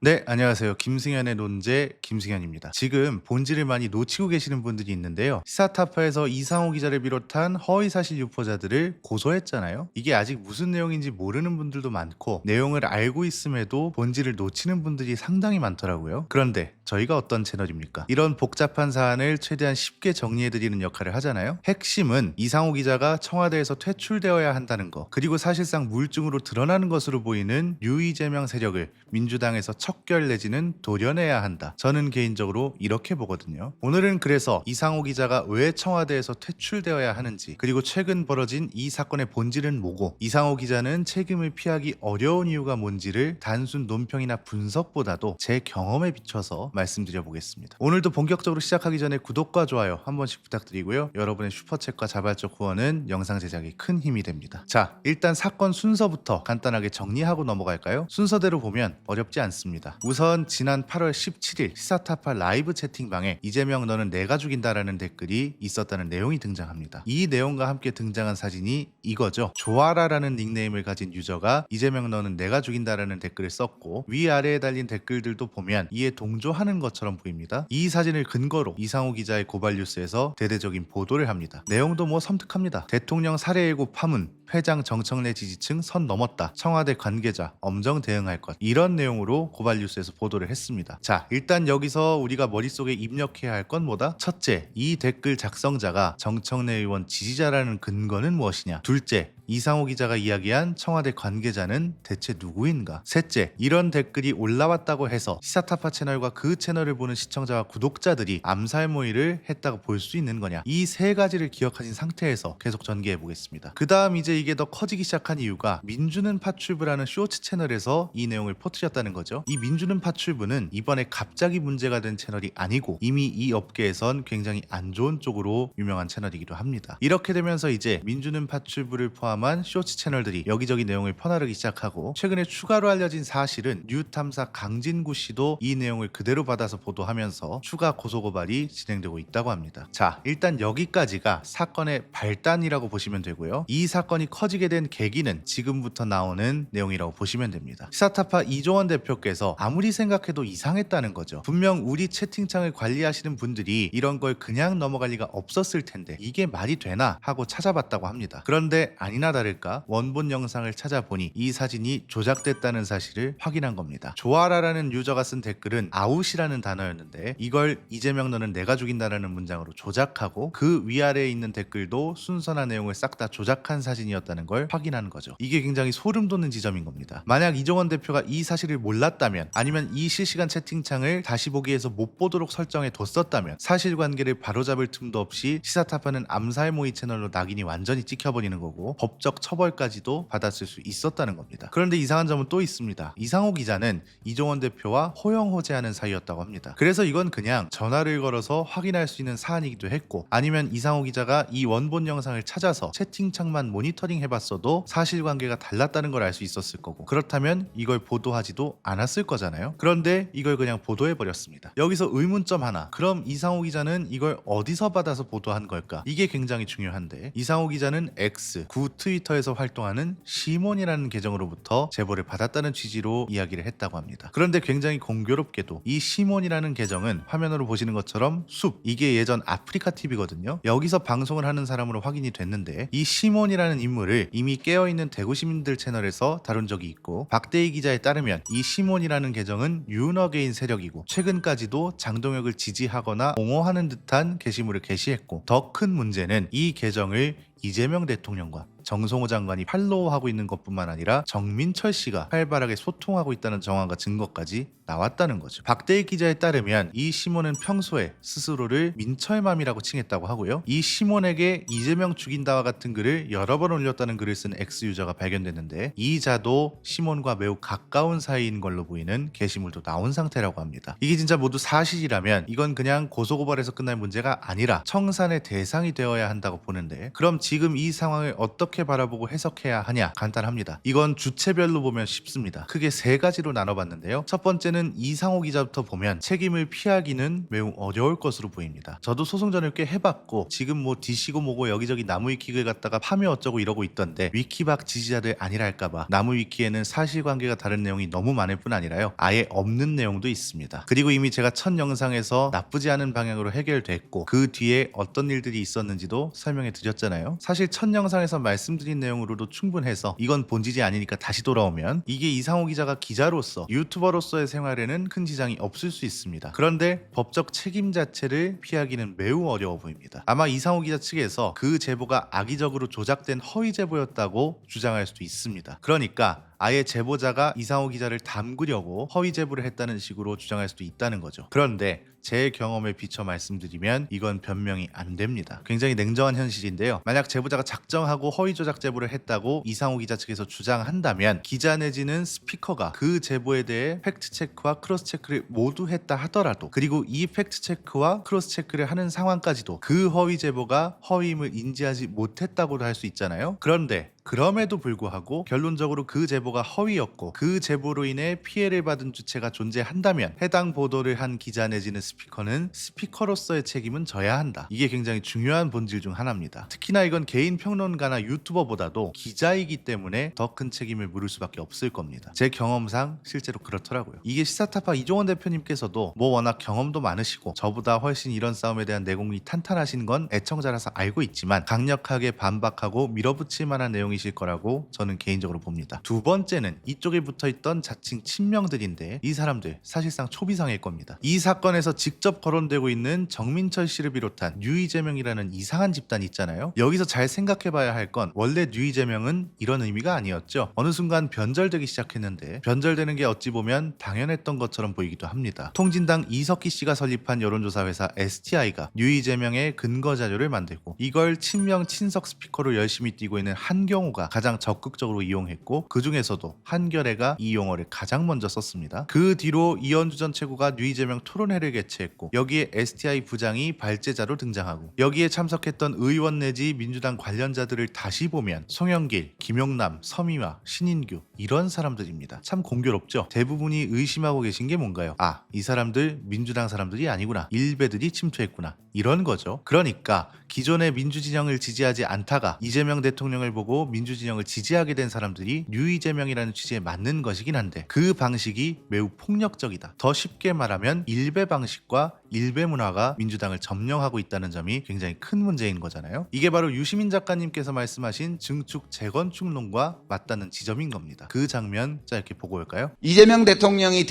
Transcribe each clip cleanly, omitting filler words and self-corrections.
네, 안녕하세요. 김승현의 논제 김승현입니다. 지금 본질을 많이 놓치고 계시는 분들이 있는데요. 시사타파에서 이상호 기자를 비롯한 허위사실 유포자들을 고소했잖아요. 이게 아직 무슨 내용인지 모르는 분들도 많고 내용을 알고 있음에도 본질을 놓치는 분들이 상당히 많더라고요. 그런데 저희가 어떤 채널입니까? 이런 복잡한 사안을 최대한 쉽게 정리해드리는 역할을 하잖아요. 핵심은 이상호 기자가 청와대에서 퇴출되어야 한다는 거, 그리고 사실상 물증으로 드러나는 것으로 보이는 유이재명 세력을 민주당에서 척결 내지는 도려내야 한다. 저는 개인적으로 이렇게 보거든요. 오늘은 그래서 이상호 기자가 왜 청와대에서 퇴출되어야 하는지, 그리고 최근 벌어진 이 사건의 본질은 뭐고 이상호 기자는 책임을 피하기 어려운 이유가 뭔지를 단순 논평이나 분석보다도 제 경험에 비춰서 말씀드려 보겠습니다. 오늘도 본격적으로 시작하기 전에 구독과 좋아요 한 번씩 부탁드리고요. 여러분의 슈퍼챗과 자발적 후원은 영상 제작에 큰 힘이 됩니다. 자, 일단 사건 순서부터 간단하게 정리하고 넘어갈까요? 순서대로 보면 어렵지 않습니다. 우선 지난 8월 17일 시사타파 라이브 채팅방에 이재명 너는 내가 죽인다라는 댓글이 있었다는 내용이 등장합니다. 이 내용과 함께 등장한 사진이 이거죠. 조아라라는 닉네임을 가진 유저가 이재명 너는 내가 죽인다라는 댓글을 썼고 위아래에 달린 댓글들도 보면 이에 동조하는 것처럼 보입니다. 이 사진을 근거로 이상호 기자의 고발 뉴스에서 대대적인 보도를 합니다. 내용도 뭐 섬뜩합니다. 대통령 살해 예고 파문, 회장 정청래 지지층 선 넘었다. 청와대 관계자 엄정 대응할 것. 이런 내용으로 고발 뉴스에서 보도를 했습니다. 자, 일단 여기서 우리가 머릿속에 입력해야 할 건 뭐다? 첫째, 이 댓글 작성자가 정청래 의원 지지자라는 근거는 무엇이냐? 둘째, 이상호 기자가 이야기한 청와대 관계자는 대체 누구인가? 셋째, 이런 댓글이 올라왔다고 해서 시사타파 채널과 그 채널을 보는 시청자와 구독자들이 암살 모의를 했다고 볼 수 있는 거냐? 이 세 가지를 기억하신 상태에서 계속 전개해 보겠습니다. 그 다음 이제 이게 더 커지기 시작한 이유가 민주는 파출부라는 쇼츠 채널에서 이 내용을 퍼뜨렸다는 거죠. 이 민주는 파출부는 이번에 갑자기 문제가 된 채널이 아니고 이미 이 업계에선 굉장히 안 좋은 쪽으로 유명한 채널이기도 합니다. 이렇게 되면서 이제 민주는 파출부를 포함한 쇼츠 채널들이 여기저기 내용을 퍼나르기 시작하고 최근에 추가로 알려진 사실은 뉴탐사 강진구 씨도 이 내용을 그대로 받아서 보도하면서 추가 고소고발이 진행되고 있다고 합니다. 자, 일단 여기까지가 사건의 발단이라고 보시면 되고요. 이 사건이 커지게 된 계기는 지금부터 나오는 내용이라고 보시면 됩니다. 시사타파 이종원 대표께서 아무리 생각해도 이상했다는 거죠. 분명 우리 채팅창을 관리하시는 분들이 이런 걸 그냥 넘어갈 리가 없었을 텐데 이게 말이 되나 하고 찾아봤다고 합니다. 그런데 아니나 다를까 원본 영상을 찾아보니 이 사진이 조작됐다는 사실을 확인한 겁니다. 조아라라는 유저가 쓴 댓글은 아웃이라는 단어였는데 이걸 이재명 너는 내가 죽인다라는 문장으로 조작하고 그 위아래에 있는 댓글도 순서나 내용을 싹 다 조작한 사진이었다는 걸 확인한 거죠. 이게 굉장히 소름 돋는 지점인 겁니다. 만약 이종원 대표가 이 사실을 몰랐다면 아니면 이 실시간 채팅창을 다시 보기에서 못 보도록 설정해 뒀었다면 사실관계를 바로잡을 틈도 없이 시사타파는 암살 모의 채널로 낙인이 완전히 찍혀버리는 거고 법적 처벌까지도 받았을 수 있었다는 겁니다. 그런데 이상한 점은 또 있습니다. 이상호 기자는 이종원 대표와 호영호재하는 사이였다고 합니다. 그래서 이건 그냥 전화를 걸어서 확인할 수 있는 사안이기도 했고 아니면 이상호 기자가 이 원본 영상을 찾아서 채팅창만 모니터링 해봤어도 사실관계가 달랐다는 걸 알 수 있었을 거고 그렇다면 이걸 보도하지도 않았을 거잖아요. 그런데 이걸 그냥 보도해버렸습니다. 여기서 의문점 하나. 그럼 이상호 기자는 이걸 어디서 받아서 보도한 걸까? 이게 굉장히 중요한데 이상호 기자는 X, 구 트위터에서 활동하는 시몬이라는 계정으로부터 제보를 받았다는 취지로 이야기를 했다고 합니다. 그런데 굉장히 공교롭게도 이 시몬이라는 계정은 화면으로 보시는 것처럼 숲, 이게 예전 아프리카 TV거든요. 여기서 방송을 하는 사람으로 확인이 됐는데 이 시몬이라는 인물을 이미 깨어있는 대구 시민들 채널에서 다룬 적이 있고 박대희 기자에 따르면 이 시몬이라는 계정은 윤어게인 세력이고 최근까지도 장동혁을 지지하거나 옹호하는 듯한 게시물을 게시했고 더 큰 문제는 이 계정을 이재명 대통령과 정성호 장관이 팔로우하고 있는 것뿐만 아니라 정민철 씨가 활발하게 소통하고 있다는 정황과 증거까지 나왔다는 거죠. 박대희 기자에 따르면 이 시몬은 평소에 스스로를 민철맘이라고 칭했다고 하고요. 이 시몬에게 이재명 죽인다와 같은 글을 여러 번 올렸다는 글을 쓴 X 유저가 발견됐는데 이 자도 시몬과 매우 가까운 사이인 걸로 보이는 게시물도 나온 상태라고 합니다. 이게 진짜 모두 사실이라면 이건 그냥 고소고발에서 끝날 문제가 아니라 청산의 대상이 되어야 한다고 보는데 그럼 지금 이 상황을 어떻게 바라보고 해석해야 하냐? 간단합니다. 이건 주체별로 보면 쉽습니다. 크게 세 가지로 나눠봤는데요. 첫 번째는 이상호 기자부터 보면 책임을 피하기는 매우 어려울 것으로 보입니다. 저도 소송 전을 꽤 해봤고 지금 뭐 DC고 뭐고 여기저기 나무위키를 갖다가 파며 어쩌고 이러고 있던데 위키박 지지자들 아니랄까봐 나무위키에는 사실관계가 다른 내용이 너무 많을 뿐 아니라요, 아예 없는 내용도 있습니다. 그리고 이미 제가 첫 영상에서 나쁘지 않은 방향으로 해결됐고 그 뒤에 어떤 일들이 있었는지도 설명해 드렸잖아요. 사실 첫 영상에서 말씀드린 내용으로도 충분해서 이건 본질이 아니니까 다시 돌아오면, 이게 이상호 기자가 기자로서 유튜버로서의 생활에는 큰 지장이 없을 수 있습니다. 그런데 법적 책임 자체를 피하기는 매우 어려워 보입니다. 아마 이상호 기자 측에서 그 제보가 악의적으로 조작된 허위 제보였다고 주장할 수도 있습니다. 그러니까 아예 제보자가 이상호 기자를 담그려고 허위 제보를 했다는 식으로 주장할 수도 있다는 거죠. 그런데 제 경험에 비춰 말씀드리면 이건 변명이 안 됩니다. 굉장히 냉정한 현실인데요. 만약 제보자가 작정하고 허위 조작 제보를 했다고 이상호 기자 측에서 주장한다면 기자 내지는 스피커가 그 제보에 대해 팩트체크와 크로스체크를 모두 했다 하더라도, 그리고 이 팩트체크와 크로스체크를 하는 상황까지도 그 허위 제보가 허위임을 인지하지 못했다고도 할 수 있잖아요. 그런데 그럼에도 불구하고 결론적으로 그 제보가 허위였고 그 제보로 인해 피해를 받은 주체가 존재한다면 해당 보도를 한 기자 내지는 스피커는 스피커로서의 책임은 져야 한다. 이게 굉장히 중요한 본질 중 하나입니다. 특히나 이건 개인 평론가나 유튜버보다도 기자이기 때문에 더 큰 책임을 물을 수밖에 없을 겁니다. 제 경험상 실제로 그렇더라고요. 이게 시사타파 이종원 대표님께서도 뭐 워낙 경험도 많으시고 저보다 훨씬 이런 싸움에 대한 내공이 탄탄하신 건 애청자라서 알고 있지만 강력하게 반박하고 밀어붙일 만한 내용이실 거라고 저는 개인적으로 봅니다. 두 번째는 이쪽에 붙어있던 자칭 친명들인데 이 사람들 사실상 초비상일 겁니다. 이 사건에서 직접 거론되고 있는 정민철 씨를 비롯한 뉴이재명이라는 이상한 집단이 있잖아요. 여기서 잘 생각해봐야 할 건 원래 뉴이재명은 이런 의미가 아니었죠. 어느 순간 변절되기 시작했는데 변절되는 게 어찌 보면 당연했던 것처럼 보이기도 합니다. 통진당 이석기 씨가 설립한 여론조사 회사 STI가 뉴이재명의 근거 자료를 만들고 이걸 친명 친석 스피커로 열심히 뛰고 있는 한경호가 가장 적극적으로 이용했고 그 중에서도 한겨레가 이 용어를 가장 먼저 썼습니다. 그 뒤로 이현주 전 최고가 뉴이재명 토론회를 개최했고 여기에 STI 부장이 발제자로 등장하고 여기에 참석했던 의원 내지 민주당 관련자들을 다시 보면 송영길, 김용남, 서미화, 신인규 이런 사람들입니다. 참 공교롭죠? 대부분이 의심하고 계신 게 뭔가요? 아, 이 사람들 민주당 사람들이 아니구나. 일베들이 침투했구나. 이런 거죠. 그러니까 기존의 민주진영을 지지하지 않다가 이재명 대통령을 보고 민주진영을 지지하게 된 사람들이 뉴이재명이라는 취지에 맞는 것이긴 한데 그 방식이 매우 폭력적이다. 더 쉽게 말하면 일베 방식과 일베 문화가 민주당을 점령하고 있다는 점이 굉장히 큰 문제인 거잖아요. 이게 바로 유시민 작가님께서 말씀하신 증축 재건축론과 맞닿는 지점인 겁니다. 그 장면 짧게 보고 올까요? 이재명 대통령이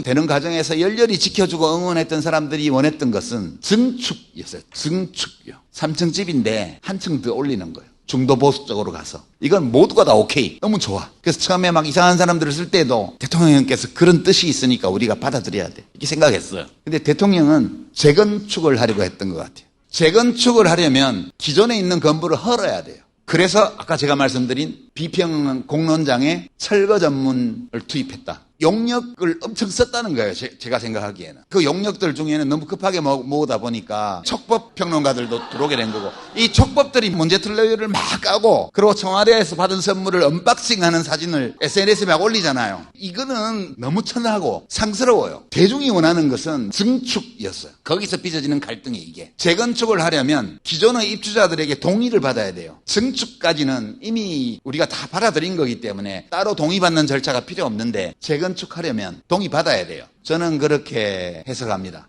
되는 과정에서 열렬히 지켜주고 응원했던 사람들이 원했던 것은 증축이었어요. 증축이요. 3층 집인데 한 층 더 올리는 거예요. 중도 보수 쪽으로 가서. 이건 모두가 다 오케이. 너무 좋아. 그래서 처음에 막 이상한 사람들을 쓸 때도 대통령께서 그런 뜻이 있으니까 우리가 받아들여야 돼. 이렇게 생각했어요. 근데 대통령은 재건축을 하려고 했던 것 같아요. 재건축을 하려면 기존에 있는 건물을 헐어야 돼요. 그래서 아까 제가 말씀드린 비평 공론장에 철거 전문을 투입했다. 용역을 엄청 썼다는 거예요. 제가 생각하기에는. 그 용역들 중에는 너무 급하게 모으다 보니까 촉법 평론가들도 들어오게 된 거고 이 촉법들이 문제틀레이를 막 까고 그리고 청와대에서 받은 선물을 언박싱하는 사진을 SNS에 막 올리잖아요. 이거는 너무 천하고 상스러워요. 대중이 원하는 것은 증축이었어요. 거기서 빚어지는 갈등이 이게. 재건축을 하려면 기존의 입주자들에게 동의를 받아야 돼요. 증축까지는 이미 우리가 다 받아들인 거기 때문에 따로 동의받는 절차가 필요 없는데 재건축하려면 동의받아야 돼요. 저는 그렇게 해석합니다.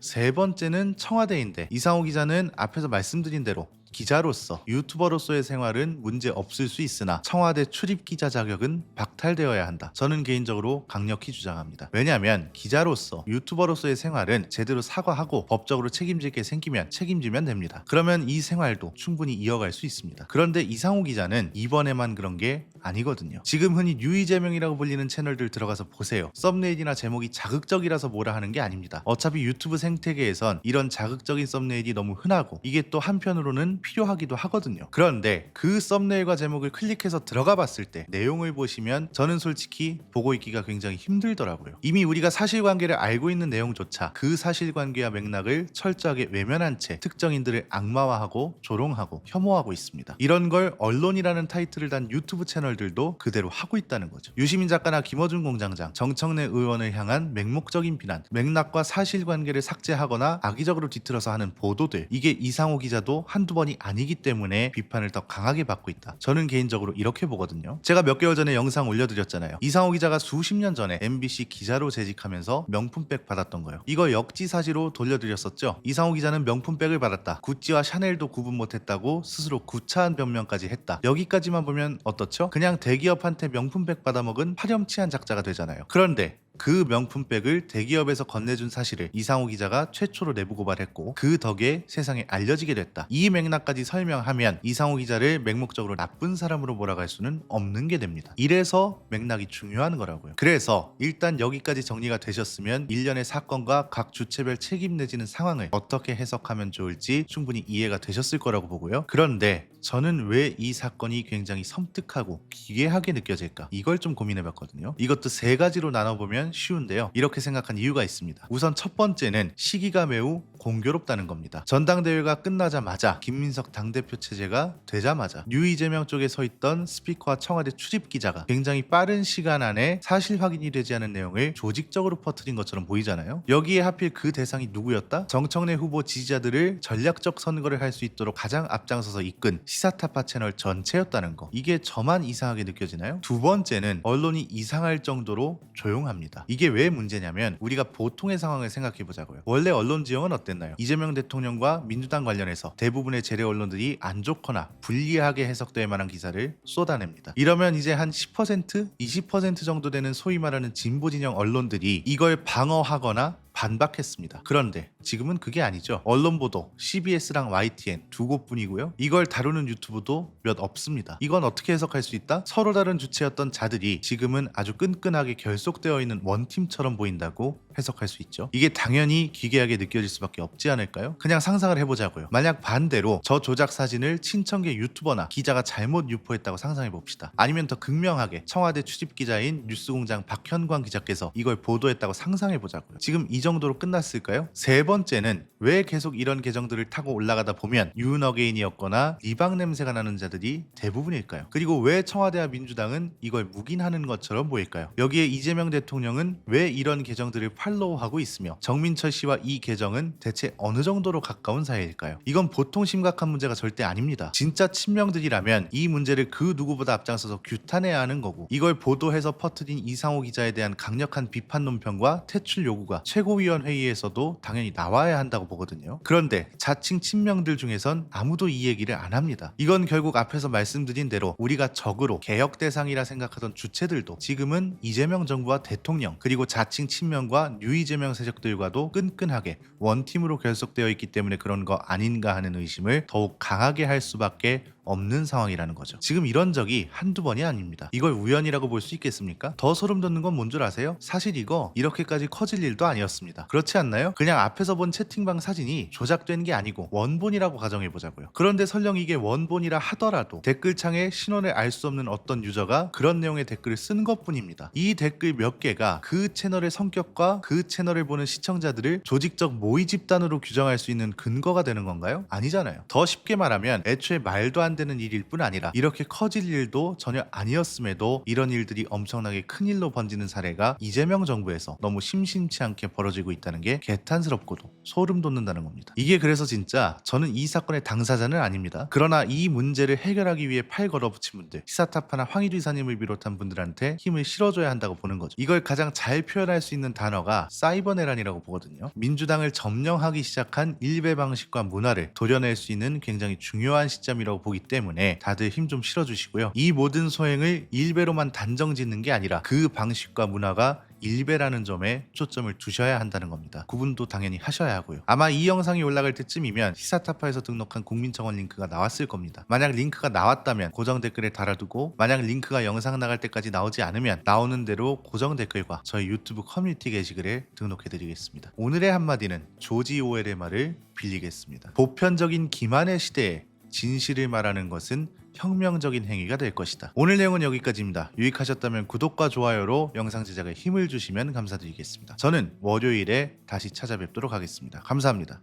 세 번째는 청와대인데 이상호 기자는 앞에서 말씀드린 대로 기자로서 유튜버로서의 생활은 문제 없을 수 있으나 청와대 출입 기자 자격은 박탈되어야 한다. 저는 개인적으로 강력히 주장합니다. 왜냐하면 기자로서 유튜버로서의 생활은 제대로 사과하고 법적으로 책임질 게 생기면 책임지면 됩니다. 그러면 이 생활도 충분히 이어갈 수 있습니다. 그런데 이상호 기자는 이번에만 그런 게 아니거든요. 지금 흔히 뉴이재명이라고 불리는 채널들 들어가서 보세요. 썸네일이나 제목이 자극적이라서 뭐라 하는 게 아닙니다. 어차피 유튜브 생태계에선 이런 자극적인 썸네일이 너무 흔하고 이게 또 한편으로는 필요하기도 하거든요. 그런데 그 썸네일과 제목을 클릭해서 들어가 봤을 때 내용을 보시면 저는 솔직히 보고 있기가 굉장히 힘들더라고요. 이미 우리가 사실관계를 알고 있는 내용조차 그 사실관계와 맥락을 철저하게 외면한 채 특정인들을 악마화하고 조롱하고 혐오하고 있습니다. 이런 걸 언론이라는 타이틀을 단 유튜브 채널들도 그대로 하고 있다는 거죠. 유시민 작가나 김어준 공장장, 정청래 의원을 향한 맹목적인 비난, 맥락과 사실관계를 삭제하거나 악의적으로 뒤틀어서 하는 보도들, 이게 이상호 기자도 한두 번이 아니기 때문에 비판을 더 강하게 받고 있다. 저는 개인적으로 이렇게 보거든요. 제가 몇 개월 전에 영상 올려드렸잖아요. 이상호 기자가 수십 년 전에 MBC 기자로 재직하면서 명품백 받았던 거요. 이거 역지사지로 돌려드렸었죠. 이상호 기자는 명품백을 받았다, 구찌와 샤넬도 구분 못했다고 스스로 구차한 변명까지 했다. 여기까지만 보면 어떻죠? 그냥 대기업한테 명품백 받아먹은 파렴치한 작자가 되잖아요. 그런데 그 명품백을 대기업에서 건네준 사실을 이상호 기자가 최초로 내부 고발했고 그 덕에 세상에 알려지게 됐다. 이 맥락까지 설명하면 이상호 기자를 맹목적으로 나쁜 사람으로 몰아갈 수는 없는 게 됩니다. 이래서 맥락이 중요한 거라고요. 그래서 일단 여기까지 정리가 되셨으면 일련의 사건과 각 주체별 책임 내지는 상황을 어떻게 해석하면 좋을지 충분히 이해가 되셨을 거라고 보고요. 그런데 저는 왜 이 사건이 굉장히 섬뜩하고 기괴하게 느껴질까? 이걸 좀 고민해봤거든요. 이것도 세 가지로 나눠보면 쉬운데요. 이렇게 생각한 이유가 있습니다. 우선 첫 번째는 시기가 매우 공교롭다는 겁니다. 전당대회가 끝나자마자 김민석 당대표 체제가 되자마자 뉴 이재명 쪽에 서 있던 스피커와 청와대 출입 기자가 굉장히 빠른 시간 안에 사실 확인이 되지 않은 내용을 조직적으로 퍼뜨린 것처럼 보이잖아요. 여기에 하필 그 대상이 누구였다? 정청래 후보 지지자들을 전략적 선거를 할 수 있도록 가장 앞장서서 이끈 시사타파 채널 전체였다는 거. 이게 저만 이상하게 느껴지나요? 두 번째는 언론이 이상할 정도로 조용합니다. 이게 왜 문제냐면 우리가 보통의 상황을 생각해 보자고요. 원래 언론 지형은 어땠나요? 이재명 대통령과 민주당 관련해서 대부분의 재래 언론들이 안 좋거나 불리하게 해석될 만한 기사를 쏟아냅니다. 이러면 이제 한 10%, 20% 정도 되는 소위 말하는 진보 진영 언론들이 이걸 방어하거나 반박했습니다. 그런데 지금은 그게 아니죠. 언론 보도 CBS랑 YTN 두 곳뿐이고요. 이걸 다루는 유튜브도 몇 없습니다. 이건 어떻게 해석할 수 있다? 서로 다른 주체였던 자들이 지금은 아주 끈끈하게 결속되어 있는 원팀처럼 보인다고 해석할 수 있죠. 이게 당연히 기괴하게 느껴질 수밖에 없지 않을까요? 그냥 상상을 해보자고요. 만약 반대로 저 조작 사진을 친청계 유튜버나 기자가 잘못 유포했다고 상상해 봅시다. 아니면 더 극명하게 청와대 출입 기자인 뉴스공장 박현광 기자께서 이걸 보도했다고 상상해 보자고요. 지금 이 정도로 끝났을까요? 세 번째는 왜 계속 이런 계정들을 타고 올라가다 보면 윤어게인이었거나 리방 냄새가 나는 자들이 대부분일까요? 그리고 왜 청와대와 민주당은 이걸 묵인하는 것처럼 보일까요? 여기에 이재명 대통령은 왜 이런 계정들을 팔로우하고 있으며 정민철 씨와 이 계정은 대체 어느 정도로 가까운 사이일까요? 이건 보통 심각한 문제가 절대 아닙니다. 진짜 친명들이라면 이 문제를 그 누구보다 앞장서서 규탄해야 하는 거고, 이걸 보도해서 퍼뜨린 이상호 기자에 대한 강력한 비판 논평과 퇴출 요구가 최고위원회의에서도 당연히 나와야 한다고 보거든요. 그런데 자칭 친명들 중에선 아무도 이 얘기를 안 합니다. 이건 결국 앞에서 말씀드린 대로 우리가 적으로 개혁 대상이라 생각하던 주체들도 지금은 이재명 정부와 대통령, 그리고 자칭 친명과 뉴 이재명 세력들과도 끈끈하게 원팀으로 결속되어 있기 때문에 그런 거 아닌가 하는 의심을 더욱 강하게 할 수밖에 없는 상황이라는 거죠. 지금 이런 적이 한두 번이 아닙니다. 이걸 우연이라고 볼 수 있겠습니까? 더 소름 돋는 건 뭔 줄 아세요? 사실 이거 이렇게까지 커질 일도 아니었습니다. 그렇지 않나요? 그냥 앞에서 본 채팅방 사진이 조작된 게 아니고 원본이라고 가정해보자고요. 그런데 설령 이게 원본이라 하더라도 댓글창에 신원을 알 수 없는 어떤 유저가 그런 내용의 댓글을 쓴 것뿐입니다. 이 댓글 몇 개가 그 채널의 성격과 그 채널을 보는 시청자들을 조직적 모의 집단으로 규정할 수 있는 근거가 되는 건가요? 아니잖아요. 더 쉽게 말하면 애초에 말도 안 되는 일일 뿐 아니라 이렇게 커질 일도 전혀 아니었음에도 이런 일들이 엄청나게 큰 일로 번지는 사례가 이재명 정부에서 너무 심심치 않게 벌어지고 있다는 게 개탄스럽고도 소름 돋는다는 겁니다. 이게 그래서 진짜 저는 이 사건의 당사자는 아닙니다. 그러나 이 문제를 해결하기 위해 팔 걸어붙인 분들, 시사타파나 황희주 이사님을 비롯한 분들한테 힘을 실어줘야 한다고 보는 거죠. 이걸 가장 잘 표현할 수 있는 단어가 사이버내란이라고 보거든요. 민주당을 점령하기 시작한 일배 방식과 문화를 도려낼 수 있는 굉장히 중요한 시점이라고 보기 때문에 다들 힘 좀 실어주시고요. 이 모든 소행을 일배로만 단정 짓는 게 아니라 그 방식과 문화가 일배라는 점에 초점을 두셔야 한다는 겁니다. 구분도 당연히 하셔야 하고요. 아마 이 영상이 올라갈 때쯤이면 시사타파에서 등록한 국민청원 링크가 나왔을 겁니다. 만약 링크가 나왔다면 고정 댓글에 달아두고, 만약 링크가 영상 나갈 때까지 나오지 않으면 나오는 대로 고정 댓글과 저희 유튜브 커뮤니티 게시글에 등록해드리겠습니다. 오늘의 한마디는 조지 오웰의 말을 빌리겠습니다. 보편적인 기만의 시대에 진실을 말하는 것은 혁명적인 행위가 될 것이다. 오늘 내용은 여기까지입니다. 유익하셨다면 구독과 좋아요로 영상 제작에 힘을 주시면 감사드리겠습니다. 저는 월요일에 다시 찾아뵙도록 하겠습니다. 감사합니다.